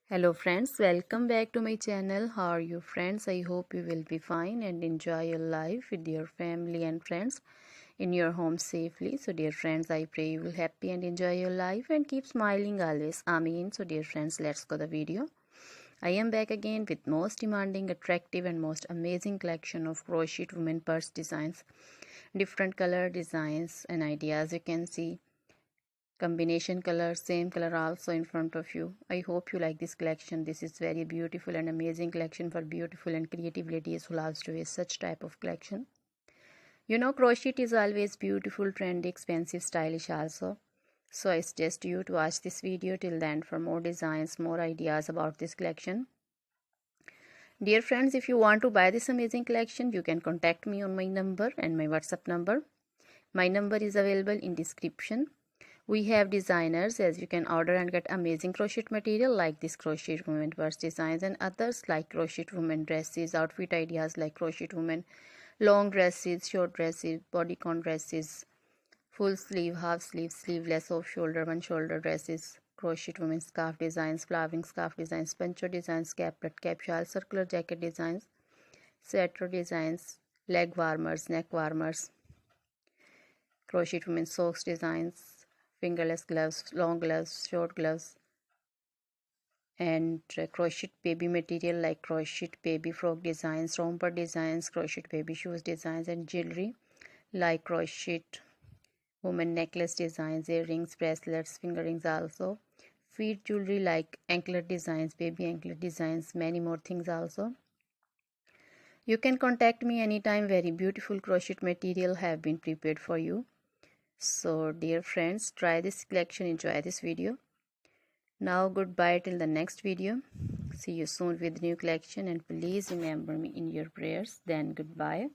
Hello friends, welcome back to my channel. How are you friends? I hope you will be fine and enjoy your life with your family and friends in your home safely. So dear friends, I pray you will happy and enjoy your life and keep smiling always. Amen. So dear friends, let's go the video. I am back again with most demanding, attractive and most amazing collection of crochet women purse designs. Different color designs and ideas you can see. Combination color, same color also in front of you. I hope you like this collection. This is very beautiful and amazing collection for beautiful and creative ladies who loves to wear such type of collection. You know, crochet is always beautiful, trendy, expensive, stylish also. So I suggest you to watch this video till the end for more designs, more ideas about this collection. Dear friends, if you want to buy this amazing collection, you can contact me on my number and my WhatsApp number. My number is available in description. We have designers as you can order and get amazing crochet material like this crochet women purse designs and others like crochet women dresses, outfit ideas like crochet women long dresses, short dresses, bodycon dresses, full sleeve, half sleeve, sleeveless, off shoulder, one shoulder dresses, crochet women scarf designs, flowering scarf designs, poncho designs, caplet, cap shawl, circular jacket designs, sweater designs, leg warmers, neck warmers, crochet women socks designs, fingerless gloves, long gloves, short gloves, and crochet baby material like crochet baby frock designs, romper designs, crochet baby shoes designs, and jewelry like crochet woman necklace designs, earrings, bracelets, finger rings also, feet jewelry like anklet designs, baby anklet designs, many more things also. You can contact me anytime. Very beautiful crochet material have been prepared for you. So dear friends, try this collection, enjoy this video. Now goodbye till the next video. See you soon with new collection and please remember me in your prayers. Then goodbye.